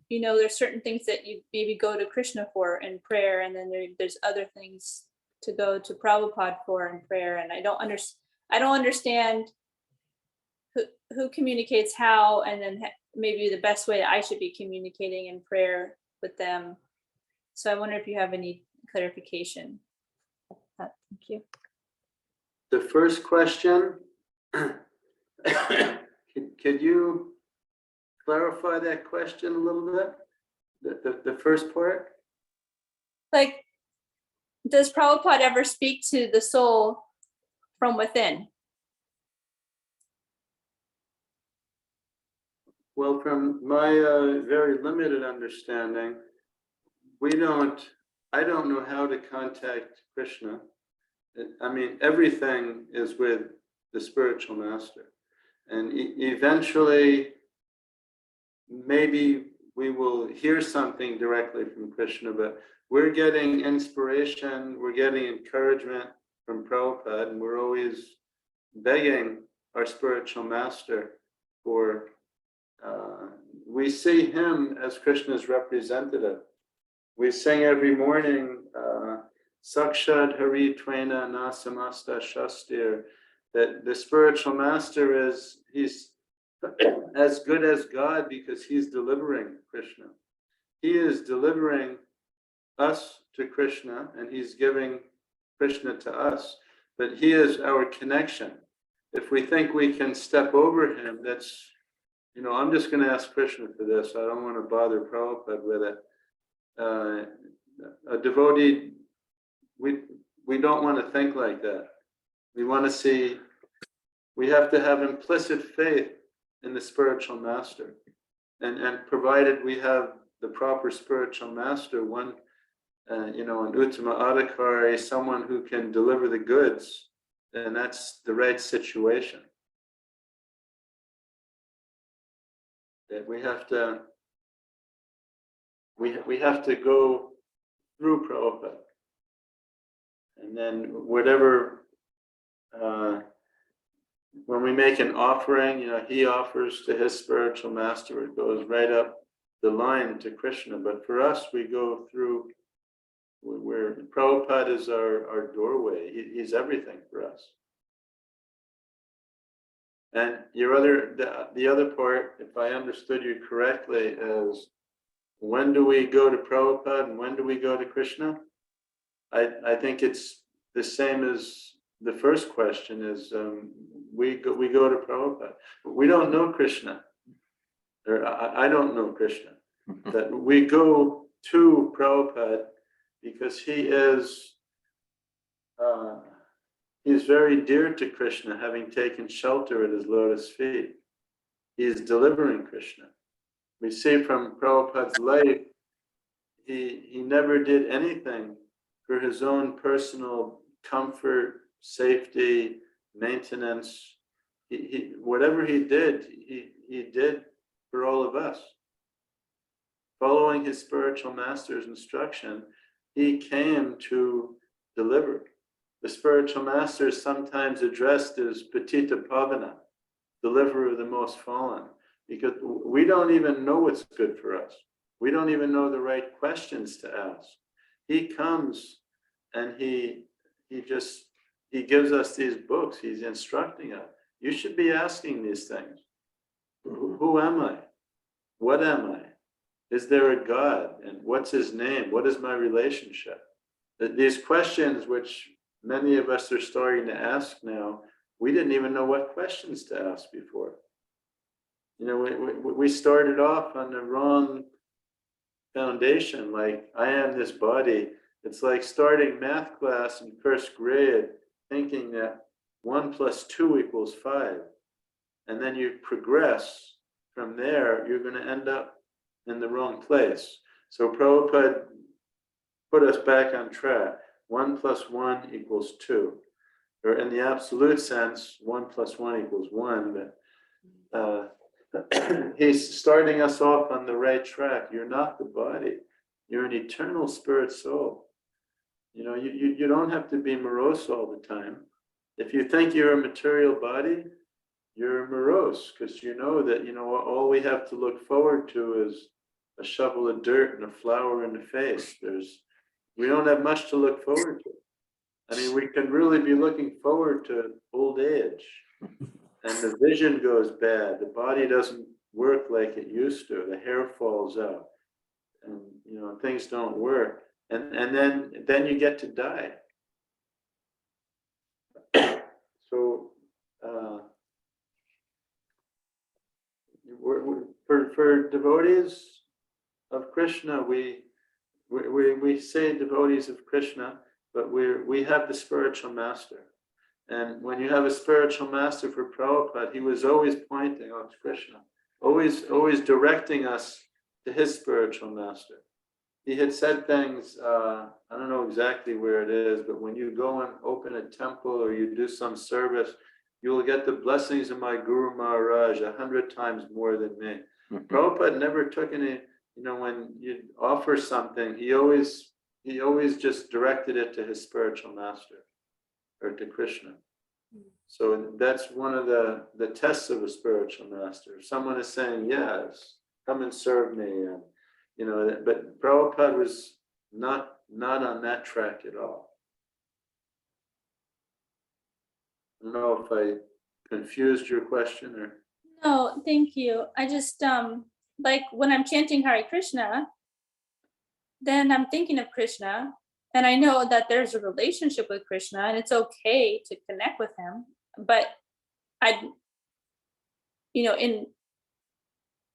There's certain things that you maybe go to Krishna for in prayer, and then there's other things to go to Prabhupada for in prayer. And I don't understand who communicates how, and then maybe the best way that I should be communicating in prayer with them. So I wonder if you have any clarification. Thank you.
The first question, could you clarify that question a little bit? The first part?
Like, does Prabhupada ever speak to the soul from within?
Well, from my very limited understanding, I don't know how to contact Krishna. I mean, everything is with the spiritual master. And eventually, maybe we will hear something directly from Krishna, but we're getting inspiration, we're getting encouragement from Prabhupada, and we're always begging our spiritual master for, we see him as Krishna's representative. We sing every morning, Sakshad Hari Tvena Nasamasta Shastir that the spiritual master he's as good as God because he's delivering Krishna. He is delivering us to Krishna and he's giving Krishna to us, but he is our connection. If we think we can step over him, that's, I'm just going to ask Krishna for this. I don't want to bother Prabhupada with it. A devotee, we don't want to think like that. We want to see, we have to have implicit faith in the spiritual master. And provided we have the proper spiritual master, one, an Uttama Adhikari, someone who can deliver the goods, then that's the right situation. That we have to go through Prabhupada. And then whatever, when we make an offering, he offers to his spiritual master, it goes right up the line to Krishna. But for us, we go through where Prabhupada is our doorway. He's everything for us. And the other part, if I understood you correctly, is when do we go to Prabhupada and when do we go to Krishna? I think it's the same as the first question is we go to Prabhupada. We don't know Krishna, or I don't know Krishna. That we go to Prabhupada because he is he's very dear to Krishna, having taken shelter at his lotus feet. He is delivering Krishna. We see from Prabhupada's life, he never did anything for his own personal comfort, safety, maintenance. Whatever he did, he did for all of us. Following his spiritual master's instruction, he came to deliver. The spiritual master is sometimes addressed as Patita Pavana, deliverer of the most fallen, because we don't even know what's good for us. We don't even know the right questions to ask. He comes and he gives us these books. He's instructing us. You should be asking these things. Who am I? What am I? Is there a God? And what's his name? What is my relationship? These questions, which many of us are starting to ask now, we didn't even know what questions to ask before. We started off on the wrong foundation, like I am this body. It's like starting math class in first grade, thinking that 1 + 2 = 5. And then you progress from there, you're going to end up in the wrong place. So Prabhupada put us back on track. 1 + 1 = 2. Or in the absolute sense, 1 + 1 = 1. But he's starting us off on the right track. You're not the body. You're an eternal spirit soul. You don't have to be morose all the time. If you think you're a material body, you're morose because you know that all we have to look forward to is a shovel of dirt and a flower in the face. We don't have much to look forward to. I mean, we can really be looking forward to old age, and the vision goes bad. The body doesn't work like it used to. The hair falls out, and things don't work. And then you get to die. So for devotees of Krishna, we say devotees of Krishna, but we have the spiritual master. And when you have a spiritual master for Prabhupada, he was always pointing to Krishna, always directing us to his spiritual master. He had said things, I don't know exactly where it is, but when you go and open a temple or you do some service, you will get the blessings of my Guru Maharaj 100 times more than me. Prabhupada never took any, when you offer something, he always just directed it to his spiritual master or to Krishna. So that's one of the tests of a spiritual master. If someone is saying, yes, come and serve me, and but Prabhupada was not on that track at all. I don't know if I confused your question or.
No, thank you. I just, like when I'm chanting Hare Krishna, then I'm thinking of Krishna, and I know that there's a relationship with Krishna and it's okay to connect with him. But I,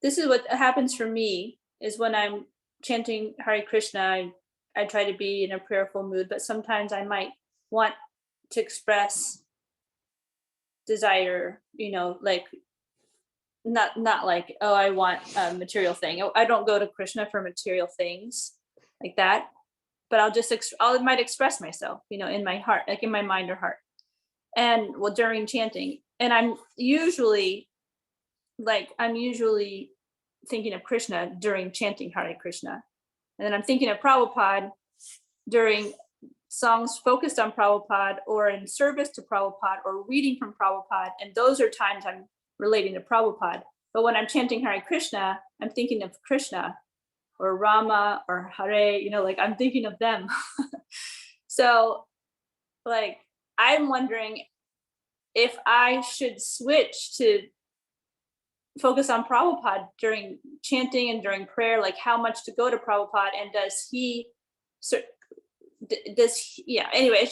this is what happens for me is when I'm chanting Hare Krishna, I try to be in a prayerful mood, but sometimes I might want to express desire, like not like, oh, I want a material thing. I don't go to Krishna for material things like that, but I might express myself, in my heart, like in my mind or heart. And well, during chanting, and I'm usually thinking of Krishna during chanting Hare Krishna. And then I'm thinking of Prabhupada during songs focused on Prabhupada or in service to Prabhupada or reading from Prabhupada. And those are times I'm relating to Prabhupada. But when I'm chanting Hare Krishna, I'm thinking of Krishna or Rama or Hare, like I'm thinking of them. So like, I'm wondering if I should switch to focus on Prabhupada during chanting and during prayer, like how much to go to Prabhupada, and anyway,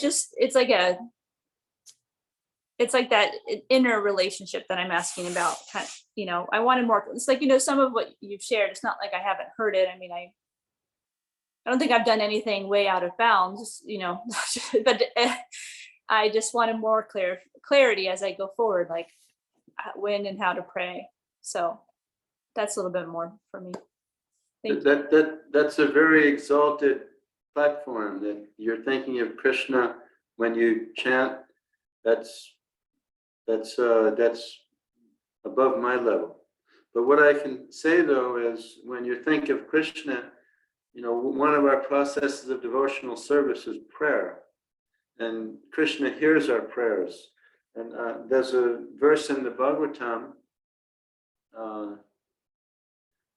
it's like that inner relationship that I'm asking about. I wanted more. It's like, some of what you've shared, it's not like I haven't heard it. I mean, I don't think I've done anything way out of bounds, but I just wanted more clarity as I go forward, like when and how to pray. So that's a little bit more for me. Thank you.
That's a very exalted platform, that you're thinking of Krishna when you chant. That's above my level. But what I can say though is, when you think of Krishna, one of our processes of devotional service is prayer, and Krishna hears our prayers. And there's a verse in the Bhagavatam,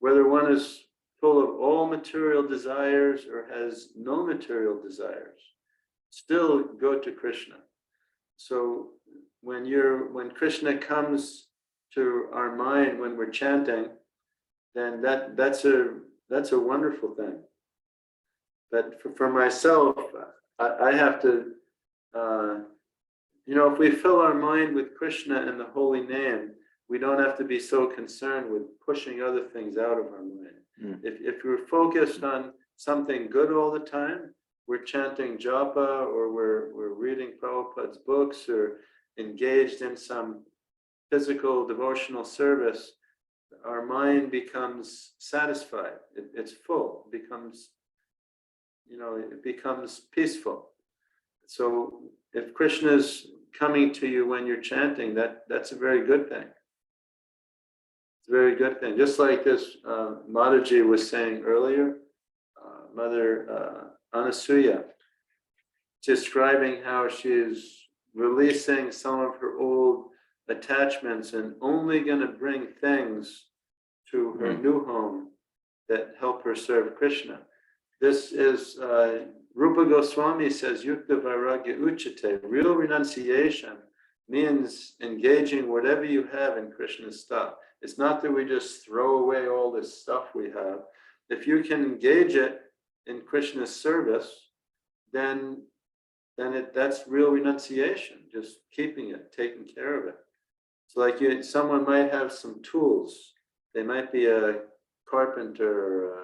whether one is full of all material desires or has no material desires, still go to Krishna. So when Krishna comes to our mind when we're chanting, then that's a wonderful thing. But for myself, I have to, if we fill our mind with Krishna and the holy name, we don't have to be so concerned with pushing other things out of our mind. If we're focused on something good all the time, we're chanting japa, or we're reading Prabhupada's books, or engaged in some physical devotional service, our mind becomes satisfied. It's full. It becomes peaceful. So if Krishna is coming to you when you're chanting, that's a very good thing. It's a very good thing. Just like this, Madhuji was saying earlier, Mother Anasuya, describing how she's releasing some of her old attachments and only going to bring things to her new home that help her serve Krishna. This is, Rupa Goswami says, Yukta Vairagya Uchate. Real renunciation means engaging whatever you have in Krishna's stuff. It's not that we just throw away all this stuff we have. If you can engage it in Krishna's service, then that's real renunciation, just keeping it, taking care of it. It's like someone might have some tools. They might be a carpenter,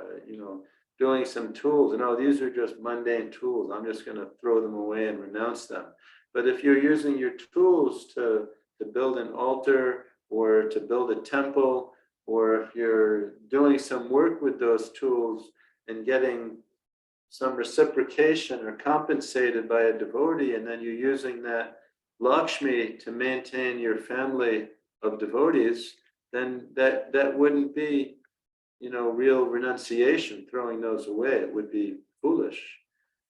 doing some tools. These are just mundane tools. I'm just going to throw them away and renounce them. But if you're using your tools to build an altar or to build a temple, or if you're doing some work with those tools and getting some reciprocation or compensated by a devotee, and then you're using that Lakshmi to maintain your family of devotees, then that wouldn't be, real renunciation, throwing those away. It would be foolish.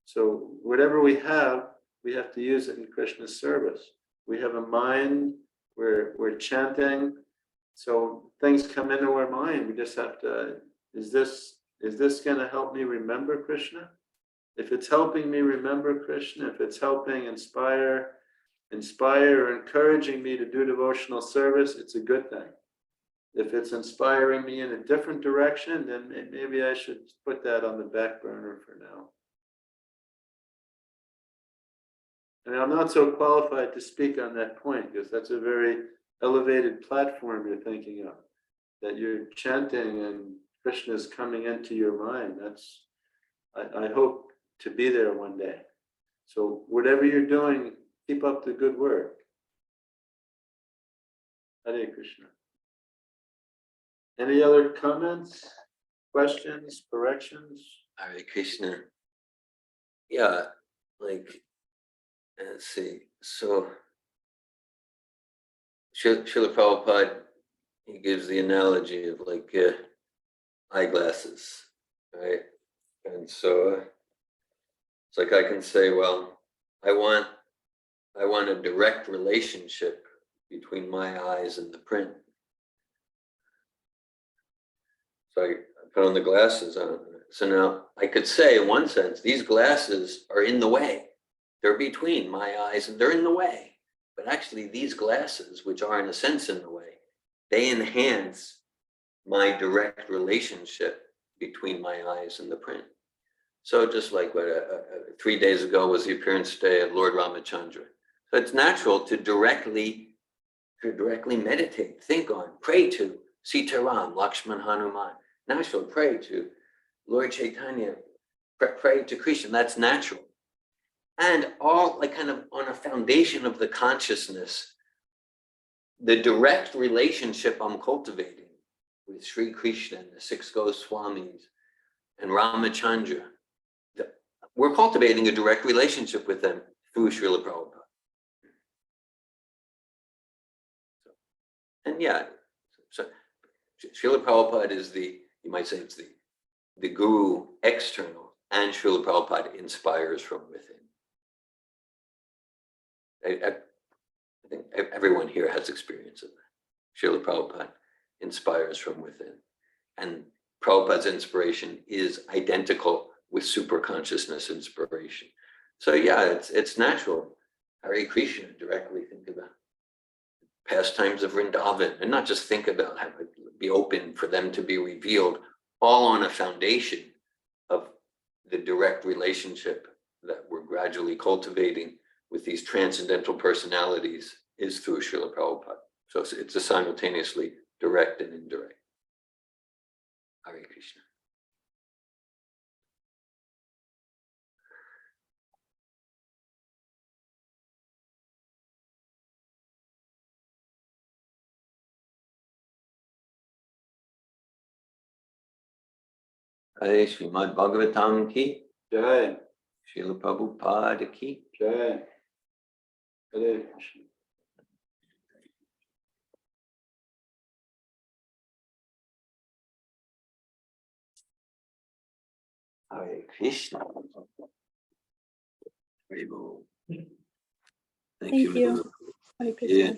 So whatever we have to use it in Krishna's service. We have a mind, we're chanting, so things come into our mind. We just have to, is this going to help me remember Krishna? If it's helping me remember Krishna, if it's helping inspire inspire or encouraging me to do devotional service, it's a good thing. If it's inspiring me in a different direction, then maybe I should put that on the back burner for now. And I'm not so qualified to speak on that point, because that's a very elevated platform you're thinking of, that you're chanting and Krishna is coming into your mind. That's, I hope to be there one day. So whatever you're doing, keep up the good work. Hare Krishna. Any other comments, questions, corrections?
Hare Krishna. Yeah, like, let's see. So, Srila Prabhupada, he gives the analogy of like eyeglasses, right? And so it's like I can say, well, I want a direct relationship between my eyes and the print. So I put on the glasses on. So now I could say, in one sense, these glasses are in the way. They're between my eyes and they're in the way. But actually these glasses, which are in a sense in the way, they enhance my direct relationship between my eyes and the print. So just like what 3 days ago was the appearance day of Lord Ramachandra. So it's natural to directly meditate, think on, pray to Sitaram, Lakshman, Hanuman. Natural, pray to Lord Chaitanya, pray to Krishna, that's natural. And all like kind of on a foundation of the consciousness, the direct relationship I'm cultivating with Sri Krishna and the 6 Goswamis and Ramachandra, we're cultivating a direct relationship with them through Srila Prabhupada. And yeah, so Srila Prabhupada is you might say it's the guru external, and Srila Prabhupada inspires from within. I think everyone here has experience of that. Srila Prabhupada inspires from within. And Prabhupada's inspiration is identical with super consciousness inspiration. So yeah, it's natural. Hare Krishna, directly think about pastimes of Vrindavan, and not just think about how it be open for them to be revealed, all on a foundation of the direct relationship that we're gradually cultivating with these transcendental personalities is through Srila Prabhupada. So it's a simultaneously direct and indirect. Hare Krishna. Hare Srimad Bhagavatam ki,
Jai,
Srila Prabhupada ki.
Jai. Hare Krishna.
Hare Krishna. Very well. Thank
Thank you.
Madhuha.
Hare Krishna.
Yeah.